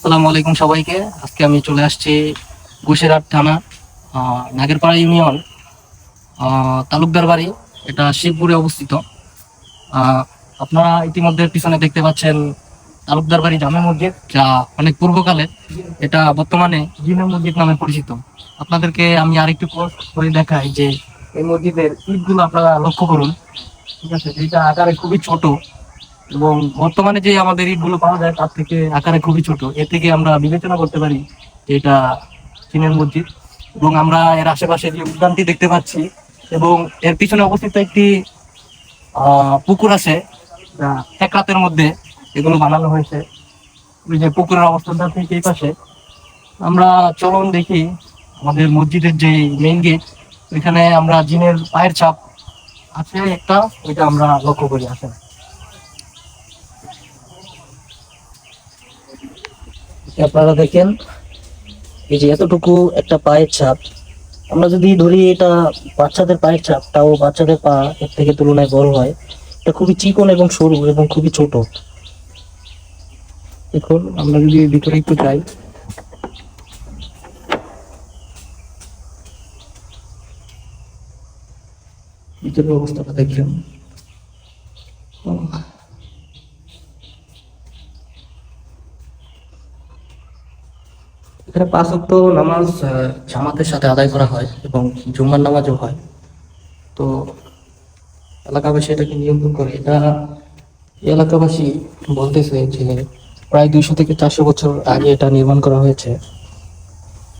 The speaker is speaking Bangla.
আসসালামু আলাইকুম সবাইকে। আজকে আমি চলে আসছি গুশেরহাট থানা, নাগেরপাড়া ইউনিয়ন, তালুকদার বাড়ি। এটা শিবপুরে অবস্থিত। আহ, আপনারা ইতিমধ্যে পিছনে দেখতে পাচ্ছেন তালুকদার বাড়ি জামে মসজিদ, যা অনেক পূর্বকালে, এটা বর্তমানে জিনা মসজিদ নামে পরিচিত। আপনাদেরকে আমি আরেকটু পোস্ট করে দেখাই যে এই মসজিদের ইটগুলো আপনারা লক্ষ্য করুন। ঠিক আছে, এটা আকারে খুবই ছোট এবং বর্তমানে যে আমাদের ইটগুলো পাওয়া যায় তার থেকে আকারে খুবই ছোট। এ থেকে আমরা বিবেচনা করতে পারি যে এটা চীনের মসজিদ। এবং আমরা এর আশেপাশে যে উদ্যানটি দেখতে পাচ্ছি এবং এর পিছনে অবস্থিত একটি পুকুর আছে, যা এক রাতের মধ্যে এগুলো বানানো হয়েছে। ওই যে পুকুরের অবস্থানটা ঠিক এই পাশে। আমরা চলুন দেখি আমাদের মসজিদের যে মেইন গেট, ওইখানে আমরা জিনের পায়ের ছাপ আছে একটা, ওইটা আমরা লক্ষ্য করি। আসেন। আপনারা দেখেন, এই যে এতটুকু একটা পায়ের ছাপ। আমরা যদি ধরি এটা বাচ্চাদের পায়ের ছাপ, তাও বাচ্চাদের পা এর থেকে তুলনায় বড় হয়। এটা খুবই চিকন এবং সরু এবং খুবই ছোট। দেখুন, আমরা যদি ভিতরে একটু যাই, ভিতরের অবস্থাটা দেখলেন। এখানে 5 ওয়াক্ত নামাজ জামাতের সাথে আদায় করা হয় এবং জুম্মার নামাজও হয়। তো এলাকাবাসী এটাকে নিয়ন্ত্রণ করে। এটা এই এলাকাবাসী বলতেছে যে প্রায় 200 থেকে 400 বছর আগে এটা নির্মাণ করা হয়েছে।